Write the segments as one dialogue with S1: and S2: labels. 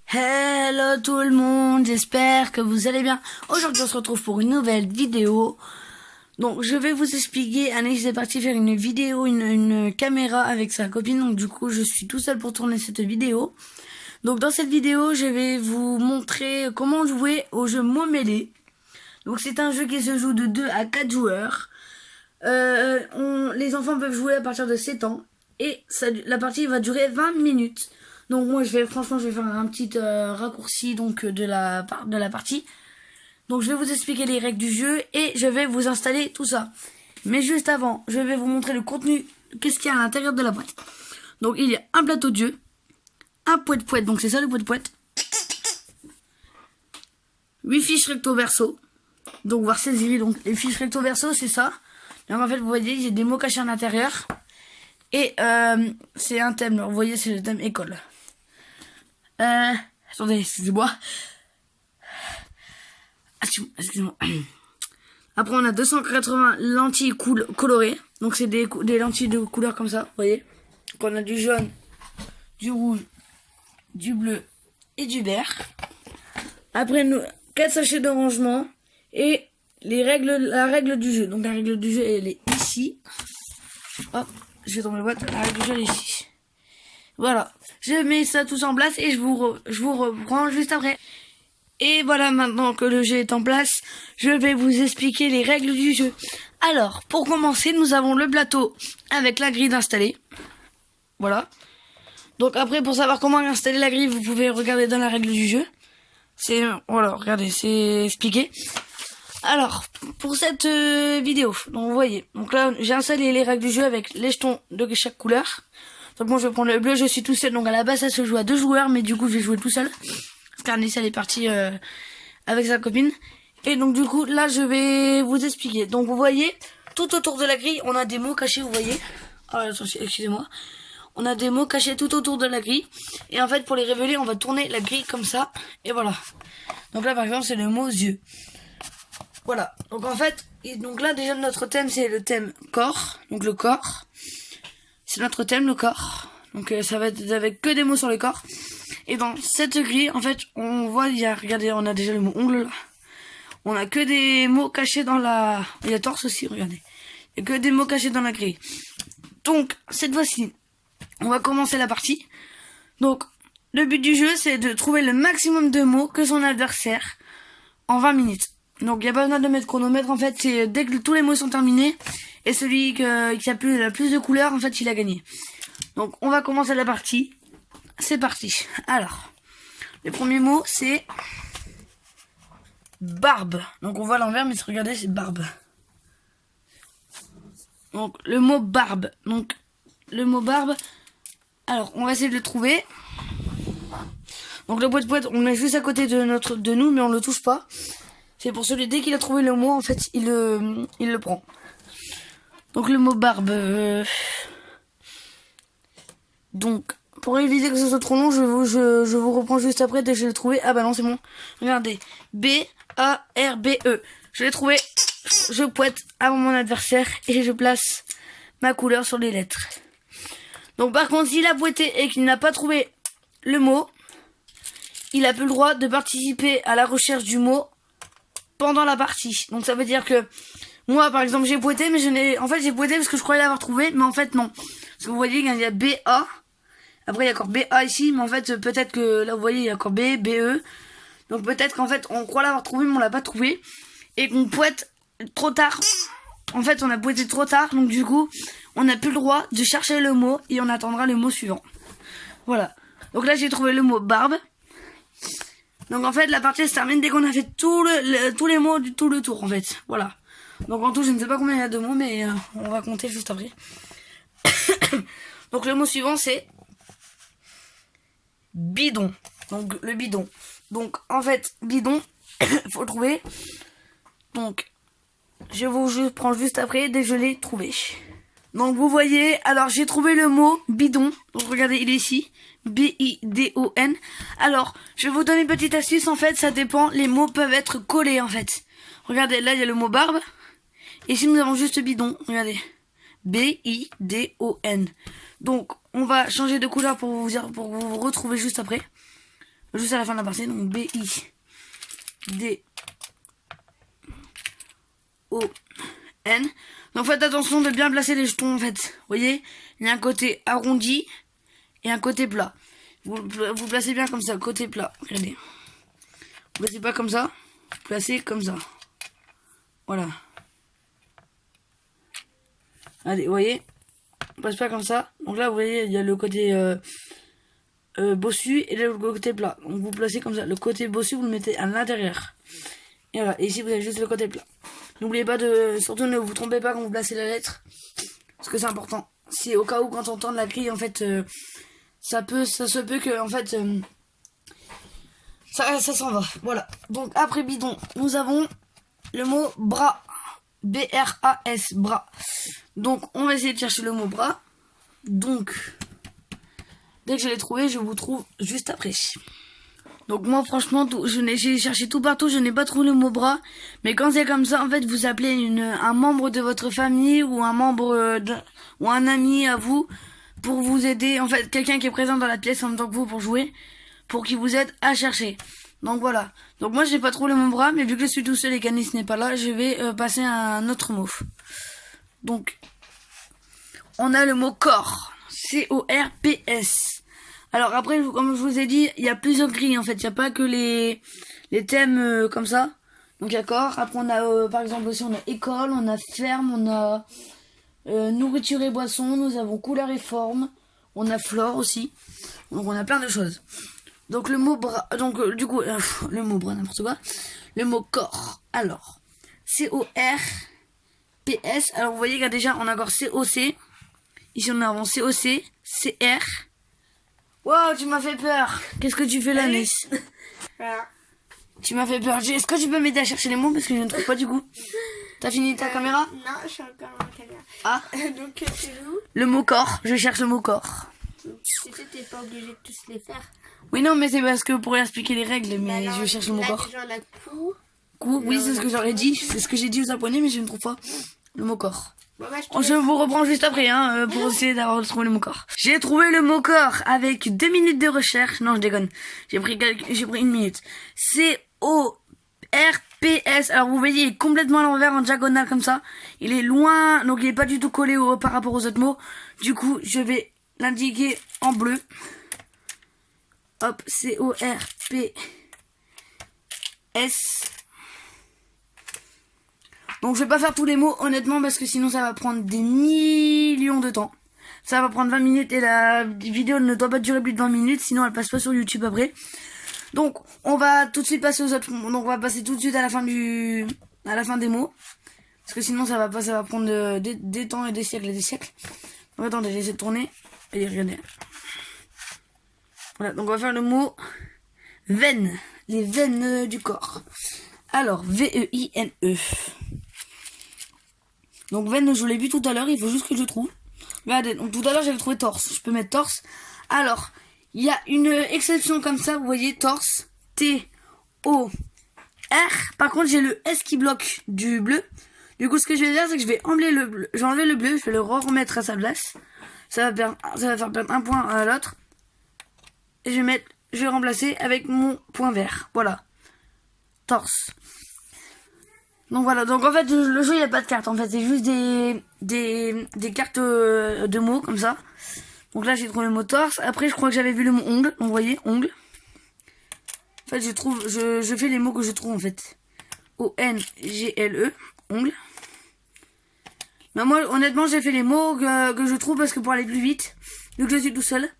S1: Hello tout le monde, j'espère que vous allez bien. Aujourd'hui on se retrouve pour une nouvelle vidéo. Donc je vais vous expliquer, Anaïs est partie faire une vidéo, une caméra avec sa copine. Donc du coup je suis tout seul pour tourner cette vidéo. Donc dans cette vidéo je vais vous montrer comment jouer au jeu Mots Mêlés. Donc c'est un jeu qui se joue de 2 à 4 joueurs. Les enfants peuvent jouer à partir de 7 ans. Et la partie va durer 20 minutes. Donc moi je vais faire un petit raccourci de la partie. Donc je vais vous expliquer les règles du jeu et je vais vous installer tout ça. Mais juste avant, je vais vous montrer le contenu, qu'est-ce qu'il y a à l'intérieur de la boîte. Donc il y a un plateau de jeu, un poète-poète, donc c'est ça le poète-poète. 8 fiches recto verso. Donc voir saisir, donc les fiches recto verso c'est ça. Donc en fait vous voyez, j'ai des mots cachés à l'intérieur. Et c'est un thème, vous voyez c'est le thème école. Attendez, excusez-moi. Excusez-moi. Après on a 280 lentilles colorées. Donc c'est des lentilles de couleur comme ça, vous voyez. Donc on a du jaune, du rouge, du bleu et du vert. Après nous 4 sachets de rangement et la règle du jeu. Donc la règle du jeu elle est ici. Hop, je vais dans la boîte, la règle du jeu elle est ici. Voilà, je mets ça tout en place et je vous reprends juste après. Et voilà, maintenant que le jeu est en place, je vais vous expliquer les règles du jeu. Alors, pour commencer, nous avons le plateau avec la grille d'installer. Voilà. Donc après, pour savoir comment installer la grille, vous pouvez regarder dans la règle du jeu. Voilà, regardez, c'est expliqué. Alors, pour cette vidéo, donc vous voyez, donc là, j'ai installé les règles du jeu avec les jetons de chaque couleur. Donc moi je vais prendre le bleu, je suis tout seul. Donc à la base ça se joue à 2 joueurs, mais du coup je vais jouer tout seul. Parce qu'Anaïs elle est partie avec sa copine. Et donc du coup là je vais vous expliquer. Donc vous voyez, tout autour de la grille on a des mots cachés, vous voyez. Ah attention, excusez-moi. On a des mots cachés tout autour de la grille. Et en fait pour les révéler on va tourner la grille comme ça. Et voilà. Donc là par exemple c'est le mot yeux. Voilà. Donc en fait, donc là déjà notre thème c'est le thème corps. Donc le corps. C'est notre thème, le corps. Donc ça va être avec que des mots sur le corps. Et dans cette grille, en fait, on voit, regardez, on a déjà le mot ongle là. On a que des mots cachés dans la... Il y a torse aussi, regardez. Il y a que des mots cachés dans la grille. Donc, cette fois-ci, on va commencer la partie. Donc, le but du jeu, c'est de trouver le maximum de mots que son adversaire en 20 minutes. Donc, il n'y a pas besoin de mettre chronomètre, en fait, c'est dès que tous les mots sont terminés... Et celui qui a la plus de couleurs, en fait, il a gagné. Donc, on va commencer la partie. C'est parti. Alors, le premier mot, c'est barbe. Donc, on voit l'envers, mais regardez, c'est barbe. Donc, le mot barbe. Donc, le mot barbe. Alors, on va essayer de le trouver. Donc, le poète-poète, on le met juste à côté de nous, mais on le touche pas. C'est pour celui, dès qu'il a trouvé le mot, en fait, il le prend. Donc le mot barbe. Donc pour éviter que ce soit trop long, je vous reprends juste après dès que je l'ai trouvé. Ah bah non c'est bon. Regardez. B-A-R-B-E. Je l'ai trouvé. Je pointe à mon adversaire et je place ma couleur sur les lettres. Donc par contre s'il a pointé et qu'il n'a pas trouvé le mot, il a plus le droit de participer à la recherche du mot pendant la partie. Donc ça veut dire que moi, par exemple, j'ai pointé, mais en fait, j'ai pointé parce que je croyais l'avoir trouvé, mais en fait, non. Parce que vous voyez, il y a B-A. Après, il y a encore B-A ici, mais en fait, peut-être que là, vous voyez, il y a encore B, B-E. Donc, peut-être qu'en fait, on croit l'avoir trouvé, mais on l'a pas trouvé. Et qu'on pointe trop tard. En fait, on a pointé trop tard, donc du coup, on n'a plus le droit de chercher le mot et on attendra le mot suivant. Voilà. Donc là, j'ai trouvé le mot barbe. Donc, en fait, la partie se termine dès qu'on a fait tous les mots du tout le tour, en fait. Voilà. Donc en tout, je ne sais pas combien il y a de mots, mais on va compter juste après. Donc le mot suivant, c'est bidon. Donc le bidon. Donc en fait, bidon, faut le trouver. Donc je prends juste après dès que je l'ai trouvé. Donc vous voyez, alors j'ai trouvé le mot bidon. Donc regardez, il est ici. B-I-D-O-N. Alors, je vais vous donner une petite astuce. En fait, ça dépend. Les mots peuvent être collés en fait. Regardez, là il y a le mot barbe. Et ici nous avons juste bidon, regardez. B-I-D-O-N. Donc on va changer de couleur pour vous retrouver juste après. juste à la fin de la partie. Donc B-I-D-O-N. Donc faites attention de bien placer les jetons en fait. Vous voyez, il y a un côté arrondi et un côté plat. Vous placez bien comme ça, côté plat. Regardez. Vous placez pas comme ça, vous placez comme ça. Voilà. Allez, vous voyez, on passe pas comme ça. Donc là, vous voyez, il y a le côté bossu et le côté plat. Donc vous placez comme ça. Le côté bossu, vous le mettez à l'intérieur. Et voilà. Et ici, vous avez juste le côté plat. N'oubliez pas de... Surtout, ne vous trompez pas quand vous placez la lettre. Parce que c'est important. Si au cas où, quand on tente la grille, en fait, ça se peut que, en fait, ça s'en va. Voilà. Donc, après bidon, nous avons le mot bras. B-R-A-S, bras. Donc, on va essayer de chercher le mot bras. Donc, dès que je l'ai trouvé, je vous trouve juste après. Donc, moi, franchement, j'ai cherché tout partout, je n'ai pas trouvé le mot bras. Mais quand c'est comme ça, en fait, vous appelez un membre de votre famille ou un membre ou un ami à vous pour vous aider. En fait, quelqu'un qui est présent dans la pièce en même temps que vous pour jouer, pour qu'il vous aide à chercher. Donc voilà. Donc moi j'ai pas trouvé le mot bras, mais vu que je suis tout seul et qu'Anis n'est pas là, je vais passer à un autre mot. Donc on a le mot corps. C-O-R-P-S. Alors après, comme je vous ai dit, il y a plusieurs grilles en fait. Il n'y a pas que les thèmes comme ça. Donc il y a corps. Après on a par exemple aussi on a école, on a ferme, on a nourriture et boisson. Nous avons couleur et forme. On a flore aussi. Donc on a plein de choses. Donc le mot bras, donc du coup, le mot bras, n'importe quoi. Le mot corps. Alors, C-O-R-P-S. Alors vous voyez qu'il y a déjà, on a encore C-O-C. Ici on a avant C-O-C, C-R. Wow, tu m'as fait peur. Qu'est-ce que tu fais là, Nice?
S2: Voilà.
S1: Tu m'as fait peur. Est-ce que tu peux m'aider à chercher les mots parce que je ne trouve pas du coup. T'as fini ta caméra?
S2: Non, je suis encore en caméra.
S1: Ah.
S2: Donc tu joues.
S1: Le mot corps. Je cherche le mot corps.
S2: Tu sais, t'es pas obligé de tous les faire.
S1: Oui, non, mais c'est parce que pour expliquer les règles, mais je cherche le mot corps.
S2: Déjà, on a cou.
S1: Cou, oui, c'est ce que j'aurais dit. C'est ce que j'ai dit aux Japonais, mais je ne trouve pas le mot corps.
S2: Bon, bah,
S1: Je vous reprends juste après, pour essayer d'avoir trouvé le mot corps. J'ai trouvé le mot corps avec 2 minutes de recherche. Non, je déconne. J'ai pris 1 minute. C-O-R-P-S. Alors, vous voyez, il est complètement à l'envers, en diagonale, comme ça. Il est loin, donc il est pas du tout collé par rapport aux autres mots. Du coup, je vais l'indiquer en bleu. Hop, C-O-R-P-S. Donc je vais pas faire tous les mots honnêtement parce que sinon ça va prendre des millions de temps. Ça va prendre 20 minutes et la vidéo ne doit pas durer plus de 20 minutes sinon elle passe pas sur YouTube après. Donc on va tout de suite passer aux autres. Donc on va passer tout de suite à la fin des mots. Parce que sinon ça va prendre des temps et des siècles et des siècles. Donc attendez, j'essaie de tourner. Et regardez. Voilà, donc on va faire le mot veine. Les veines du corps. Alors, V-E-I-N-E. Donc veine, je l'ai vu tout à l'heure, il faut juste que je trouve. Regardez, donc tout à l'heure j'avais trouvé torse. Je peux mettre torse. Alors, il y a une exception comme ça, vous voyez, torse. T-O-R. Par contre, j'ai le S qui bloque du bleu. Du coup, ce que je vais faire, c'est que je vais enlever le bleu. J'ai enlevé le bleu, je vais le remettre à sa place. Ça va faire perdre un point à l'autre. Et je vais remplacer avec mon point vert. Voilà. Torse. Donc voilà, donc en fait le jeu il n'y a pas de cartes en fait, c'est juste des cartes de mots comme ça. Donc là j'ai trouvé le mot torse, après je crois que j'avais vu le mot ongle, donc vous voyez, ongle. En fait je fais les mots que je trouve en fait. O-N-G-L-E, ongle. Mais moi honnêtement j'ai fait les mots que je trouve parce que pour aller plus vite, vu que je suis tout seul.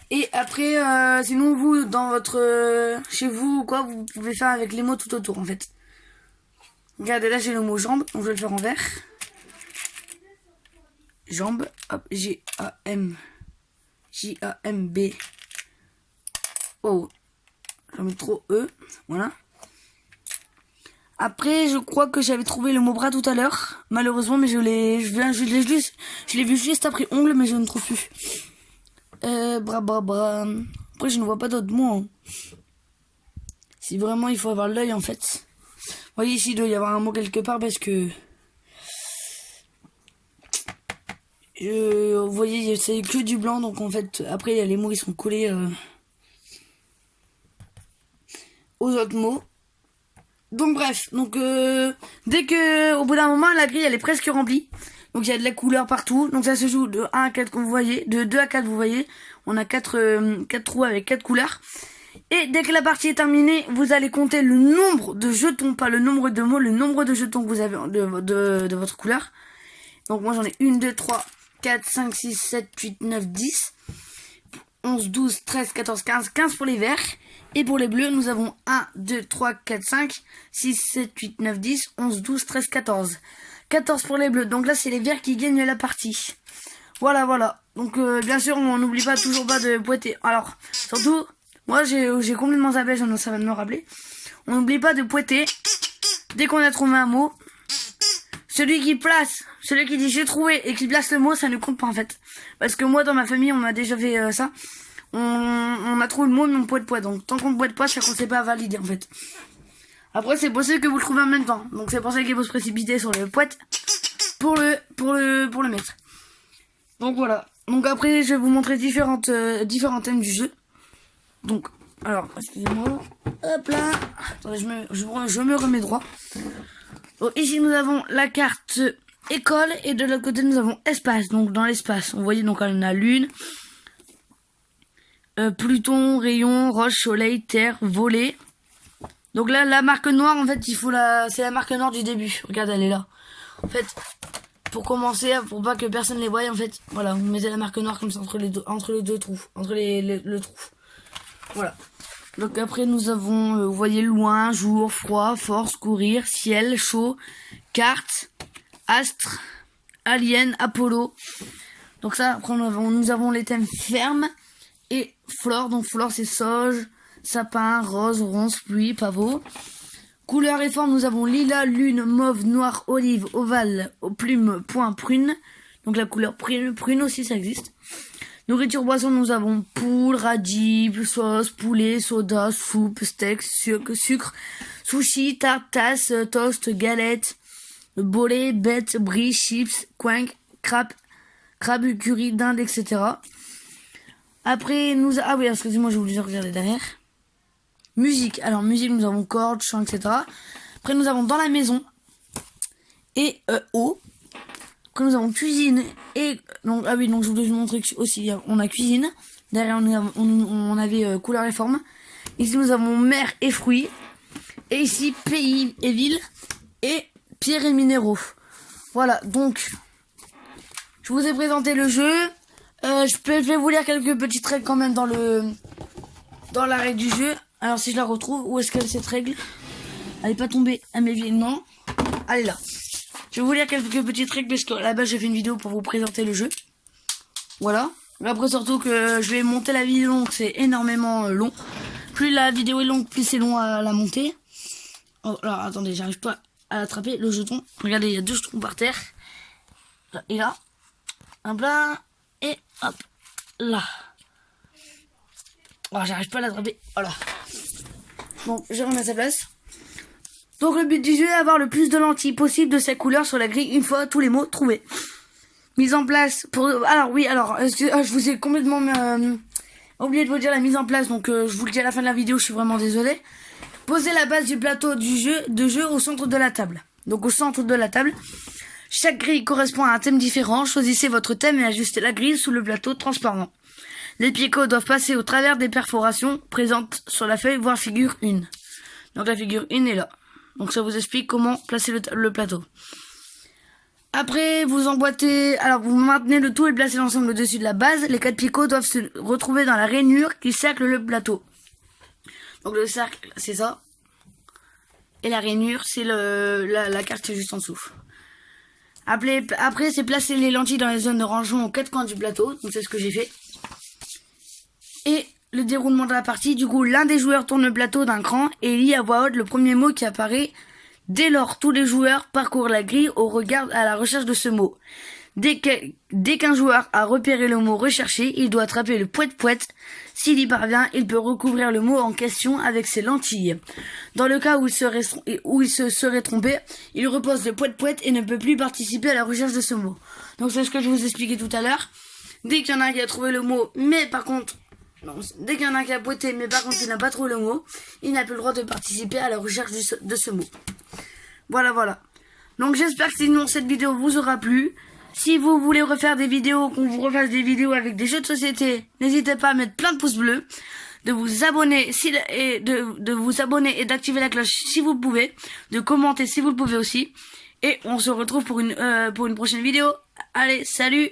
S1: Et après, sinon vous, dans votre chez vous ou quoi, vous pouvez faire avec les mots tout autour en fait. Regardez, là j'ai le mot jambe, donc je vais le faire en vert. Jambe, hop, G-A-M. J-A-M-B. Oh, j'en mets trop E, voilà. Après, je crois que j'avais trouvé le mot bras tout à l'heure. Malheureusement, mais je l'ai vu juste après ongle, mais je ne trouve plus. Bras. Après, je ne vois pas d'autres mots. Hein. Si vraiment il faut avoir l'œil en fait. Vous voyez ici, il doit y avoir un mot quelque part parce que... vous voyez, c'est que du blanc, donc en fait, après, il y a les mots qui sont collés. aux autres mots. Donc bref, donc dès que au bout d'un moment la grille elle est presque remplie. Donc il y a de la couleur partout. Donc ça se joue de 1 à 4 comme vous voyez, de 2 à 4 vous voyez. On a 4 trous avec 4 couleurs. Et dès que la partie est terminée, vous allez compter le nombre de jetons, pas le nombre de mots, le nombre de jetons que vous avez de votre couleur. Donc moi j'en ai 1, 2, 3, 4, 5, 6, 7, 8, 9, 10, 11, 12, 13, 14, 15, 15 pour les verts. Et pour les bleus, nous avons 1, 2, 3, 4, 5, 6, 7, 8, 9, 10, 11, 12, 13, 14. 14 pour les bleus. Donc là, c'est les verts qui gagnent la partie. Voilà, voilà. Donc bien sûr, on n'oublie pas toujours pas de pointer. Alors, surtout, moi j'ai complètement zappé, ça va me rappeler. On n'oublie pas de pointer dès qu'on a trouvé un mot. Celui qui dit j'ai trouvé et qui place le mot, ça ne compte pas en fait. Parce que moi, dans ma famille, on a déjà fait ça. On a trouvé le mot mais on poète pas. Donc tant qu'on poète pas, ça ne sait pas valider en fait. Après c'est possible que vous le trouvez en même temps. Donc c'est pour ça qu'il faut se précipiter sur le poète pour le mettre. Donc voilà. Donc après je vais vous montrer différents thèmes du jeu. Donc alors excusez-moi. Hop là. Attendez, je me remets droit. Donc ici nous avons la carte école et de l'autre côté nous avons espace. Donc dans l'espace, vous voyez donc on a lune. Pluton, rayon, roche, soleil, terre, volet. Donc là, la marque noire, en fait, c'est la marque noire du début. Regarde, elle est là. En fait, pour commencer, pour pas que personne les voie, en fait, voilà, vous mettez la marque noire comme ça entre les deux trous, le trou. Voilà. Donc après, nous avons, vous voyez, loin, jour, froid, force, courir, ciel, chaud, carte, astre, alien, Apollo. Donc ça, après, nous avons les thèmes ferme et flore. Donc flore, c'est sauge, sapin, rose, ronce, pluie, pavot. Couleur et forme, nous avons lilas, lune, mauve, noir, olive, ovale, plume, point, prune. Donc la couleur prune aussi, ça existe. Nourriture, boisson, nous avons poule, radis, sauce, poulet, soda, soupe, steak, sucre, sushi, tarte, tasse, toast, galette, bolet, bête, brie, chips, coinque, crabe, curry, dinde, etc. Après, ah oui, excusez-moi, j'ai oublié de regarder derrière. Musique. Alors, musique, nous avons cordes, chant, etc. Après, nous avons dans la maison et eau. Après, nous avons cuisine et donc ah oui, donc je voulais vous montrer aussi, on a cuisine. Derrière, on avait couleur et forme. Ici, nous avons mer et fruits. Et ici, pays et ville et pierres et minéraux. Voilà, donc je vous ai présenté le jeu. Je vais vous lire quelques petites règles quand même dans la règle du jeu. Alors si je la retrouve, où est-ce qu'elle est cette règle? Elle est pas tombée à mes pieds, non. Elle est là. Je vais vous lire quelques petites règles parce que là-bas j'ai fait une vidéo pour vous présenter le jeu. Voilà. Après surtout que je vais monter la vidéo, donc c'est énormément long. Plus la vidéo est longue, plus c'est long à la monter. Oh, alors attendez, j'arrive pas à attraper le jeton. Regardez, il y a 2 jetons par terre. Là, et là. Hop là. Et hop là. Oh, j'arrive pas à l'attraper. Voilà. Bon, je remets à sa place. Donc le but du jeu est d'avoir le plus de lentilles possible de sa couleur sur la grille une fois tous les mots trouvés. Mise en place pour... Alors oui, je vous ai complètement oublié de vous dire la mise en place. Donc je vous le dis à la fin de la vidéo, je suis vraiment désolé. Posez la base du plateau de jeu au centre de la table. Donc au centre de la table. Chaque grille correspond à un thème différent. Choisissez votre thème et ajustez la grille sous le plateau transparent. Les picots doivent passer au travers des perforations présentes sur la feuille, voire figure 1. Donc la figure 1 est là. Donc ça vous explique comment placer le plateau. Après, vous emboîtez... Alors, vous maintenez le tout et placez l'ensemble au-dessus de la base. Les 4 picots doivent se retrouver dans la rainure qui cercle le plateau. Donc le cercle, c'est ça. Et la rainure, c'est la carte qui est juste en dessous. Après, c'est placer les lentilles dans les zones de rangement aux 4 coins du plateau. Donc c'est ce que j'ai fait. Et le déroulement de la partie, du coup, l'un des joueurs tourne le plateau d'un cran et lit à voix haute le premier mot qui apparaît. Dès lors, tous les joueurs parcourent la grille à la recherche de ce mot. Dès qu'un joueur a repéré le mot recherché, il doit attraper le poète-poète. S'il y parvient, il peut recouvrir le mot en question avec ses lentilles. Dans le cas où il se serait trompé, il repose le poète-poète et ne peut plus participer à la recherche de ce mot. Donc c'est ce que je vous expliquais tout à l'heure. Dès qu'il y en a un qui a trouvé le mot, mais par contre, Donc, dès qu'il y en a un qui a pointé, mais par contre il n'a pas trouvé le mot, il n'a plus le droit de participer à la recherche de ce mot. Voilà, voilà. Donc j'espère que sinon cette vidéo vous aura plu. Si vous voulez refaire des vidéos, qu'on vous refasse des vidéos avec des jeux de société, n'hésitez pas à mettre plein de pouces bleus, de vous abonner de vous abonner et d'activer la cloche si vous le pouvez, de commenter si vous le pouvez aussi. Et on se retrouve pour une prochaine vidéo. Allez, salut!